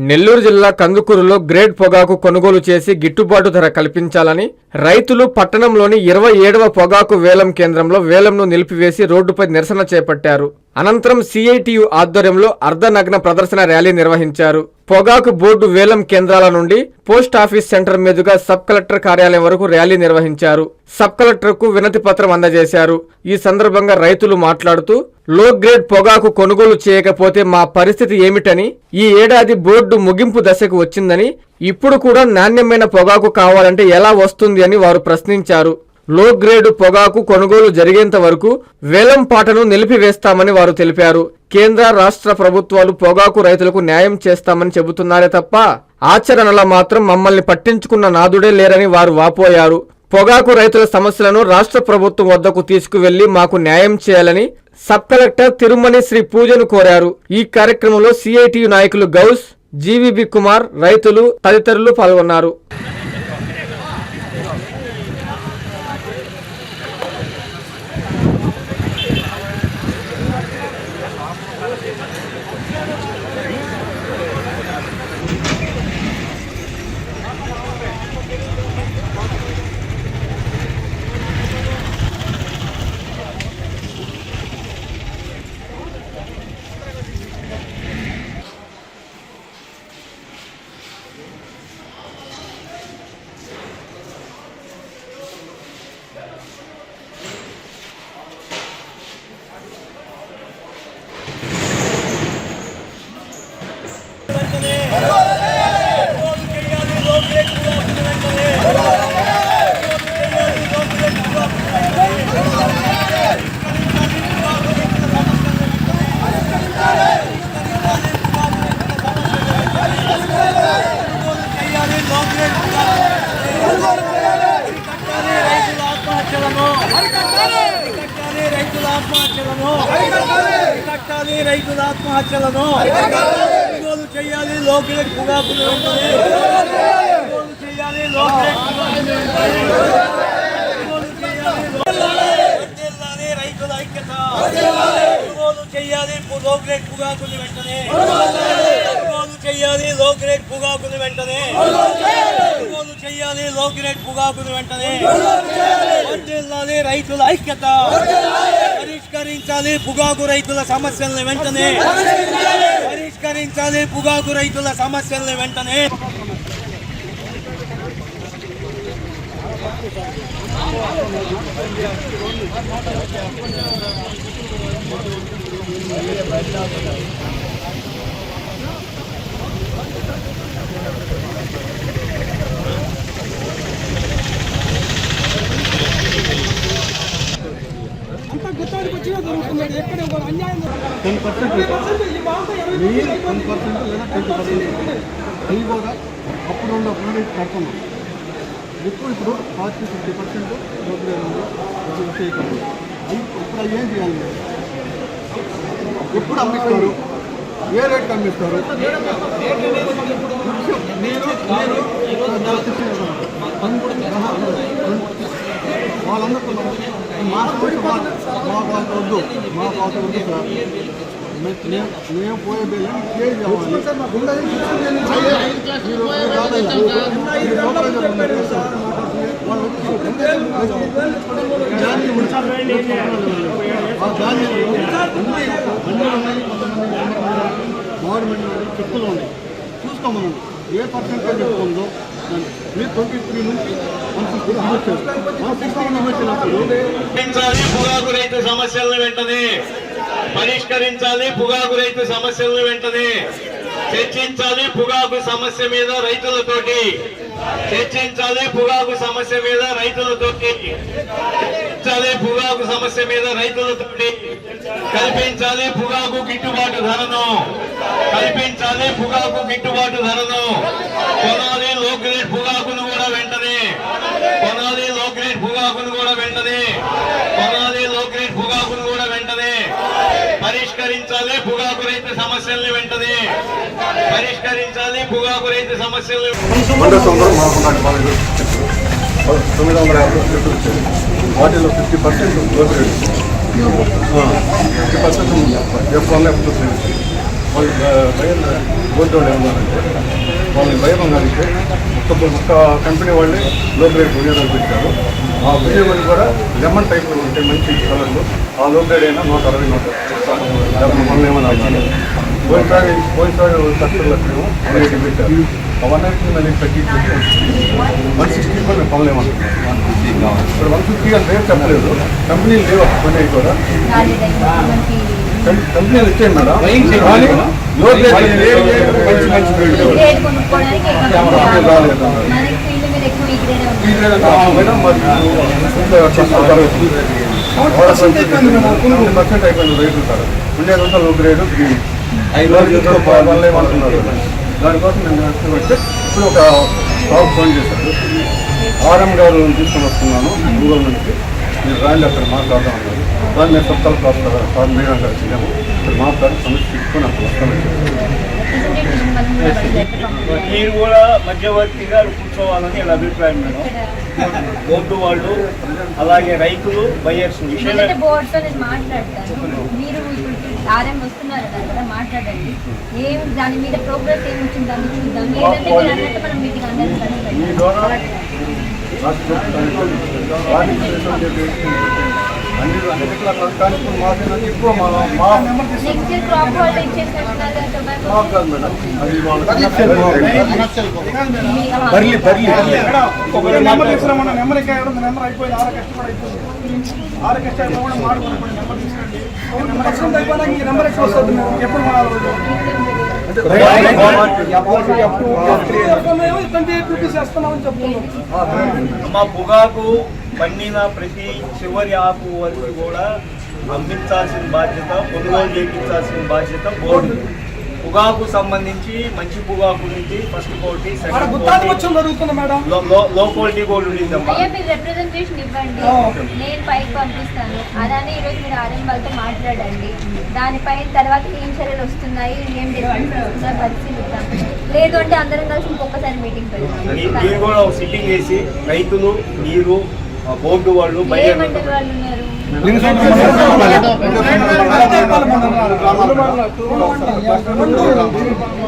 నెల్లూరు జిల్లా కందుకూరులో గ్రేడ్ పొగాకు కొనుగోలు చేసి గిట్టుబాటు ధర కల్పించాలని రైతులు పట్టణంలోని 27వ పొగాకు వేలం కేంద్రంలో వేలంను నిలిపివేసి రోడ్డుపై నిరసన చేపట్టారు. అనంతరం సిఐటియు ఆధ్వర్యంలో అర్ధనగ్న ప్రదర్శన ర్యాలీ నిర్వహించారు. పొగాకు బోర్డు వేలం కేంద్రాల నుండి పోస్టాఫీస్ సెంటర్ మీదుగా సబ్ కలెక్టర్ కార్యాలయం వరకు ర్యాలీ నిర్వహించారు. సబ్ కలెక్టర్కు వినతి పత్రం అందజేశారు. ఈ సందర్భంగా రైతులు మాట్లాడుతూ లో గ్రేడ్ పొగాకు కొనుగోలు చేయకపోతే మా పరిస్థితి ఏమిటని, ఈ ఏడాది బోర్డు ముగింపు దశకు వచ్చిందని, ఇప్పుడు కూడా నాణ్యమైన పొగాకు కావాలంటే ఎలా వస్తుంది అని వారు ప్రశ్నించారు. లో గ్రేడ్ పొగాకు కొనుగోలు జరిగేంత వరకు వేలం పాటను నిలిపివేస్తామని వారు తెలిపారు. కేంద్ర రాష్ట్ర ప్రభుత్వాలు పొగాకు రైతులకు న్యాయం చేస్తామని చెబుతున్నారే తప్ప ఆచరణలో మాత్రం మమ్మల్ని పట్టించుకున్న నాదుడే లేరని వారు వాపోయారు. పొగాకు రైతుల సమస్యలను రాష్ట్ర ప్రభుత్వం వద్దకు తీసుకువెళ్లి మాకు న్యాయం చేయాలని సబ్ కలెక్టర్ తిరుమణి శ్రీ పూజను కోరారు. ఈ కార్యక్రమంలో సిఐటియు నాయకులు గౌస్, జీవీబీ కుమార్, రైతులు తదితరులు పాల్గొన్నారు. రైతుల ఆత్మహత్యలను కొనుగోలు చేయాలి. లో గ్రేడ్ పొగాకును వెంటనే కొనుగోలు చేయాలి. లో గ్రేడ్ రైతుల ఐక్యత కొనుగోలు చేయాలి. లో గ్రేడ్ పొగాకును వెంటనే కొనుగోలు చేయాలి. లో గ్రేడ్ పొగాకును వెంటనే కొనుగోలు చేయాలి. లో గ్రేడ్ పొగాకును వెంటనే వర్ధిల్లాలి. రైతుల ఐక్యత పరిష్కరించాలి. పొగాకు రైతుల సమస్యలను వెంటనే పరిష్కరించాలి. పొగాకు రైతుల సమస్యలను వెంటనే అవి కూడా అప్పుడు ఉన్నప్పుడు కడుతున్నాం. ఇప్పుడు 40-50% చేయకూడదు. ఇప్పుడు ఏం చేయాలి? ఎప్పుడు అమ్మిస్తారు? ఏ రేట్కి అమ్మిస్తారు? వాళ్ళందరూ మాకు వద్దు, మాకు అవసరం వద్దు సార్. మేము పోయే బిల్లు కేజీ కావాలి. గవర్నమెంట్ చెప్పులు ఉన్నాయి, చూసుకోమన్నాను. ఏ పర్సెంటేజ్ చెప్తుందో మీరు 23 నుంచి 160 వచ్చినప్పుడు పొగాకు రైతు సమస్యలను వెంటనే పరిష్కరించాలి. పొగాకు రైతు సమస్యలను వెంటనే చర్చించాలి. పొగాకు సమస్య మీద రైతులతోటి చర్చించాలి. పొగాకు సమస్య మీద రైతులతోటి చర్చించాలి. పొగాకు సమస్య మీద రైతులతోటి కల్పించాలి. పొగాకు గిట్టుబాటు ధరను కల్పించాలి. పొగాకు గిట్టుబాటు ధరను కొనాలి. లో గ్రేడ్ పొగాకును కూడా వెంటనే కొనాలి. లో గ్రేడ్ పొగాకును కూడా వెంటనే కొనాలి. లో గ్రేడ్ పొగాకును కూడా వెంటనే పరిష్కరించాలి. పొగాకు రైతు సమస్యల్ని వెంటనే పరిష్కరించాలి. పొగాకు రైతు సమస్యల్ని 950 చెట్లు వచ్చాయి. వాటిలో 50% లో గ్రేడ్, 50% F1 F2 వాళ్ళు భయం బోర్డు ఏమన్నారంటే వాళ్ళని భయం అన్నారంటే ఒక్క కంపెనీ వాళ్ళే లో గ్రేడ్ వినియోగాలు పెట్టారు. ఆ వినియోగాలు కూడా లెమన్ టైప్లో ఉంటాయి, మంచి కలర్లు. ఆ లో గ్రేడ్ అయినా 160 మనల్ని ఏమన్నా అన్నారు. పోయినసారి కస్టమర్లకు 180 పెట్టారు. ఆ 180 మళ్ళీ తగ్గించేసి 160 కూడా మేము పనులేమనుకుంటున్నాం. ఇప్పుడు 150 అని రేట్ చెప్పలేదు, కంపెనీలు లేవు కొన్ని కూడా. కంపెనీలు ఇచ్చేయండి మేడం, కానీ లో గ్రేడ్ మంచి గ్రేడ్ రాలేదు మేడం. మరి 100% అయిపోయింది రేట్లు సార్. 100 లో గ్రేడ్ గ్రీన్ వాళ్ళు ఏమంటున్నారు. దానికోసం నేను అంటే ఇప్పుడు ఒక స్టాక్ ఫోన్ చేశారు, ఆర్ఎం గారు తీసుకొని వస్తున్నాను గూగుల్ నుంచి, మీరు రాండి అక్కడ మాట్లాడదాం అన్నారు. దాన్ని నేను సొంత సార్ మేడం గారు వెళ్ళాము, ఇక్కడ మాట్లాడి సమస్య తీసుకొని అక్కడ వస్తామని చెప్పారు. మీరు కూడా మధ్యవర్తిగా కూర్చోవాలని ఇలా అభిప్రాయం మేడం. బోర్డు వాళ్ళు అలాగే రైతులు బయర్స్ విషయం బోర్డుతో నేను మాట్లాడతాను. మీరు ఇప్పుడు ఆర్ఎం వస్తున్నారు కదా, మాట్లాడండి. ఏం దాని మీద ప్రోగ్రెస్ ఏమి వచ్చింది దాన్ని చూద్దాం. లేదంటే మీరు అన్నట్టు మనం మీటింగ్ అందరికీ ఎక్కువ నెక్స్ట్ ఇయర్ క్రాప్ హాలిడే ఇచ్చేసినట్టున్నారు మా పొగాకు పండిన ప్రతి చివరి ఆకు వరకు కూడా అమ్మించాల్సిన బాధ్యత, కొనుగోలు చేయించాల్సిన బాధ్యత బోర్డు. పొగాకు సంబంధించి మంచి పొగాకు నుంచి ఫస్ట్ క్వాలిటీ, సెకండ్ లో క్వాలిటీ కూడా ఉండిందమ్మా. అయ్యా మీరు రిప్రజెంటేషన్ ఇవ్వండి, నేను పైకి పంపిస్తాను. అలానే ఈరోజు మీరు ఆర్ఎం వాళ్ళతో మాట్లాడండి. దానిపైన తర్వాత ఏం చర్యలు వస్తున్నాయి, ఏం డిఫరెన్స్ వస్తున్నాయి పరిశీలిద్దాం. లేదు అంటే అందరం కలిసి ఇంకొకసారి మీటింగ్ పెడతాం. మీరు కూడా సిట్టింగ్ వేసి రైతులు, మీరు, బోర్డు వాళ్ళు ఏ మండలి వాళ్ళు ఉన్నారు?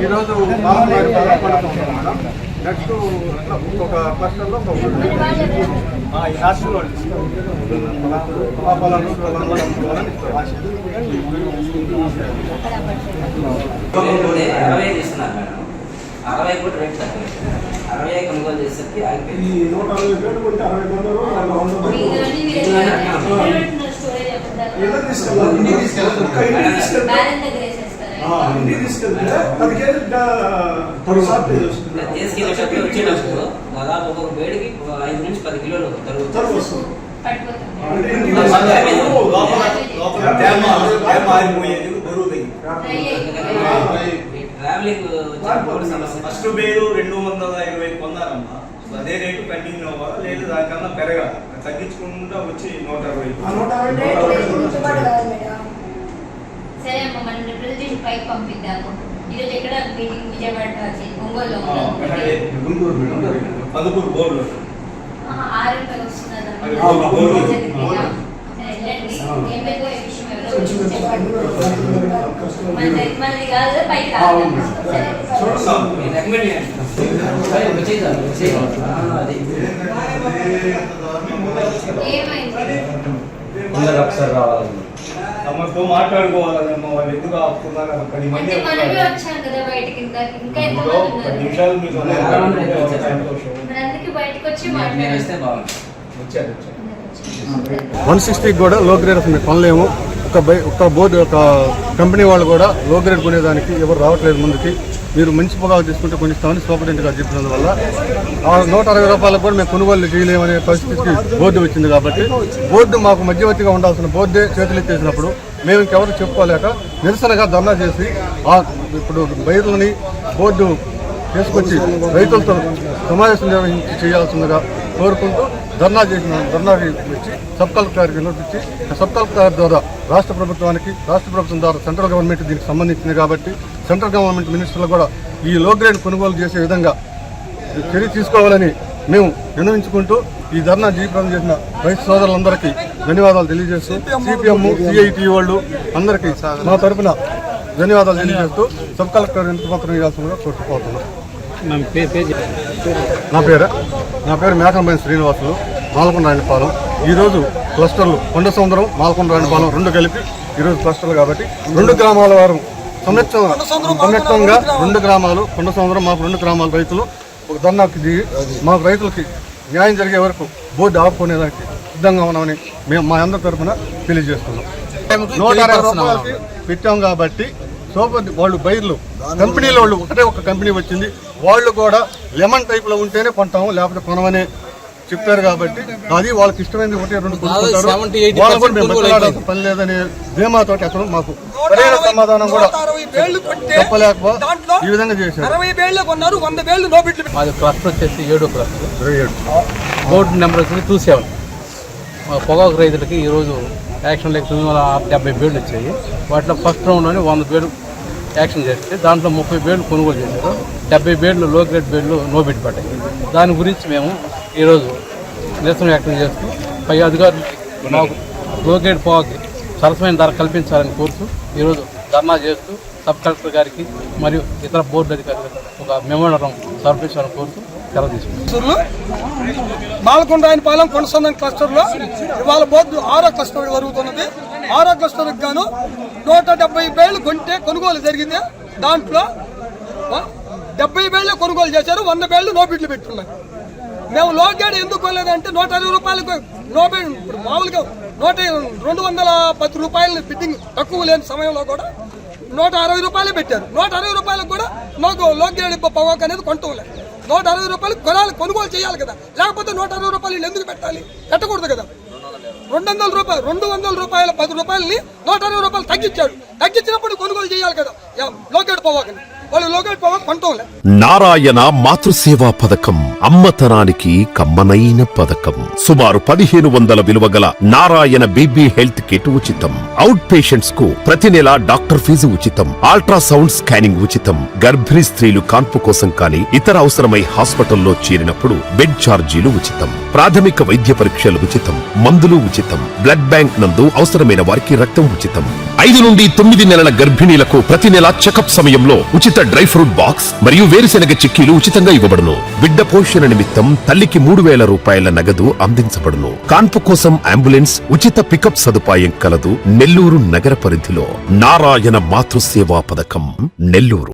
ఈరోజు నెక్స్ట్ ఒక క్లస్టర్లో హాస్టల్ వాళ్ళు ఇస్తున్నారు మేడం. 60 కూడా రేట్ తక్కువ, 60 కొనుగోలు చేసేసరికి ఆగిపోయింది. తీసుకెళ్ళేటప్పుడు వచ్చేటప్పుడు దాదాపు ఒక వేడికి 5 నుంచి 10 కిలోలు తరుగుతుంది. ట్రావెలింగ్ ఫస్ట్ పేరు 220 కొన్నారమ్మా. అదే రేటు కంటిన్యూ అవ్వాలా, లేదు దానికన్నా పెరగాలి. తగ్గించుకుంటా వచ్చి 160. సరే అమ్మ, మనం రిప్రజెంటేషన్ పైకి పంపిద్దాము. ఈరోజు ఎక్కడ మీటింగ్ విజయవాడ ఒంగోలులో పదపూర్ బోర్డులో ఆర్ఎం వస్తున్నారు. ఏమైతే ఈ విషయం మనది కాదు, పైకి రావాలి. ఏమైంది? తమతో మాట్లాడుకోవాలమ్మా. వాళ్ళు ఎందుకు ఆపుతున్నారు? 10 మంది మనమే వచ్చాం కదా బయటికి, ఇంకా ఎంత 10 నిమిషాలు మీకు అందుకే బయటకు వచ్చి మాట్లాడిస్తే బాగుంటుంది. 160 కూడా లో గ్రేడ్ అసలు కొనలేము. ఒక బోర్డు, ఒక కంపెనీ వాళ్ళు కూడా లో గ్రేడ్ కొనేదానికి ఎవరు రావట్లేదు ముందుకి. మీరు మంచి పొగాకు తీసుకుంటే కొనిస్తామని సూపరింటెండెంట్ గారు చెప్పినందువల్ల ఆ 160 రూపాయలకు కూడా మేము కొనుగోలు చేయలేమనే పరిస్థితికి బోర్డు వచ్చింది. కాబట్టి బోర్డు మాకు మధ్యవర్తిగా ఉండాల్సిన బోర్డే చేతులు ఎత్తేసినప్పుడు మేము ఇంకెవరు చెప్పుకోలేక నిరసనగా ధర్నా చేసి ఇప్పుడు బయర్లని బోర్డు తీసుకొచ్చి రైతులతో సమావేశం నిర్వహించి చేయాల్సిందిగా కోరుకుంటూ ధర్నాకి వచ్చి సబ్ కలెక్టర్ గారికి నోటిచ్చి సబ్ కలెక్టర్ ద్వారా రాష్ట్ర ప్రభుత్వం ద్వారా సెంట్రల్ గవర్నమెంట్ దీనికి సంబంధించింది. కాబట్టి సెంట్రల్ గవర్నమెంట్ మినిస్టర్లు కూడా ఈ లో గ్రేడ్ కొనుగోలు చేసే విధంగా చర్య తీసుకోవాలని మేము విన్నవించుకుంటూ ఈ ధర్నా జీవితం చేసిన రైతు సోదరులందరికీ ధన్యవాదాలు తెలియజేస్తూ సిపిఎం, సిఐటి వాళ్ళు అందరికీ మా తరఫున ధన్యవాదాలు తెలియజేస్తూ సబ్ కలెక్టర్ ఎంత పత్రం ఇవ్వాల్సిందిగా కోరుకుపోతున్నాం. నా పేరు మేకనపల్లి శ్రీనివాసులు, మాలకొండ రాయనపాలెం. ఈరోజు క్లస్టర్లు కొండ సముద్రం, మాలకొండ రాయనపాలెం రెండు కలిపి ఈరోజు క్లస్టర్లు కాబట్టి 2 గ్రామాల వారు సంయుక్తంగా 2 గ్రామాలు కొండ సముద్రం మాకు 2 గ్రామాల రైతులు ఒక ధర్నాకి దిగి మాకు రైతులకి న్యాయం జరిగే వరకు బోర్డు ఆపుకునేదానికి సిద్ధంగా ఉన్నామని మేము మా అందరి తరఫున తెలియజేస్తున్నాం. 160 రూపాయలకి పెట్టాం కాబట్టి వాళ్ళు బైర్లు కంపెనీలో వాళ్ళు ఒకటే ఒక కంపెనీ వచ్చింది, వాళ్ళు కూడా లెమన్ టైప్లో ఉంటేనే కొంటాము లేకపోతే కొనమని చెప్పారు కాబట్టి అది వాళ్ళకి ఇష్టమైనది 1-2 కొనుక్కుంటారు. వాళ్ళు కూడా మేము బతలాడాల్సిన పని లేదనే ధీమాతో అతను మాకు సరైన సమాధానం కూడా చెప్పలేకపో ఈ విధంగా చేశారు. మాది క్లస్టర్ వచ్చేసి 7వ క్లస్టర్, బోర్డు నెంబర్ వచ్చి 27. పొగాకు రైతులకి ఈరోజు యాక్షన్ లేక 970 బేళ్లు వచ్చాయి. వాటిలో ఫస్ట్ రౌండ్లోనే 100 బేళ్లు యాక్షన్ చేస్తే దాంట్లో 30 బేళ్లు కొనుగోలు చేశారు. 70 బేళ్లు లో గ్రేడ్ బేళ్లు నో బిడ్ పడ్డాయి. దాని గురించి మేము ఈరోజు నిరసన వ్యక్తం చేస్తూ పై అధికారులు మాకు లో గ్రేడ్ పొగాకు సరసమైన ధర కల్పించాలని కోరుతూ ఈరోజు ధర్నా చేస్తూ సబ్ కలెక్టర్ గారికి మరియు ఇతర బోర్డు అధికారులకు ఒక మెమోరాండం సమర్పించాలని కోరుతూ సెలవు తీసుకుంటాం. మాలకొండ రాయనపాలెం కొండసందం క్లస్టర్లో ఇవాళ బోర్డు 6వ క్లస్టర్ జరుగుతున్నది. 6వ క్లస్టర్కి గాను 170 బేళ్లు కొనుగోలు జరిగితే దాంట్లో 70 బేళ్లు కొనుగోలు చేశారు, 100 బేళ్లు నో బిడ్లు పెట్టున్నాయి. మేము లోగేడ్ ఎందుకు కొనలేదంటే 160 రూపాయలకు నో బిడ్, ఇప్పుడు మామూలుగా 210 రూపాయలు బిడ్డింగ్ తక్కువ లేని సమయంలో కూడా 160 రూపాయలే పెట్టారు. 160 రూపాయలకు కూడా మాకు లోగేడ్ పొగాకు అనేది కొంటలేదు. 160 రూపాయలు కొనుగోలు చేయాలి కదా, లేకపోతే 160 రూపాయలు ఎందుకు పెట్టాలి? పెట్టకూడదు కదా. 200 రూపాయల 10 రూపాయలని 160 రూపాయలు తగ్గించాడు. తగ్గించినప్పుడు కొనుగోలు చేయాలి కదా లోగేడ్ పొగాకుని. వాళ్ళు లోగేడ్ పొగాకు కొంటలే. నారాయణ మాతృసేవా పథకం అమ్మతనానికి కమ్మనైన పథకం. సుమారు 1500 విలువ గల నారాయణ బేబీ హెల్త్ కిట్ ఉచితం. అవుట్ పేషెంట్స్ కు ప్రతి నెల డాక్టర్ ఫీజు ఉచితం. అల్ట్రాసౌండ్ స్కానింగ్ ఉచితం. గర్భిణీ స్త్రీలు కాన్పు కోసం కానీ ఇతర అవసరమై హాస్పిటల్లో చేరినప్పుడు బెడ్ ఛార్జీలు ఉచితం. ప్రాథమిక వైద్య పరీక్షలు ఉచితం. మందులు ఉచితం. బ్లడ్ బ్యాంక్ నందు అవసరమైన వారికి రక్తం ఉచితం. 5 నుండి 9 నెలల గర్భిణీలకు ప్రతి నెల చెకప్ సమయంలో ఉచిత డ్రై ఫ్రూట్ బాక్స్ మరియు వేరుశెనగ చిక్కీలు ఉచితంగా ఇవ్వబడును. బిడ్డ పోషణ నిమిత్తం తల్లికి 3000 రూపాయల నగదు అందించబడును. కాన్పు కోసం అంబులెన్స్ ఉచిత పికప్ సదుపాయం కలదు. నెల్లూరు నగర పరిధిలో నారాయణ మాతృసేవా పథకం, నెల్లూరు.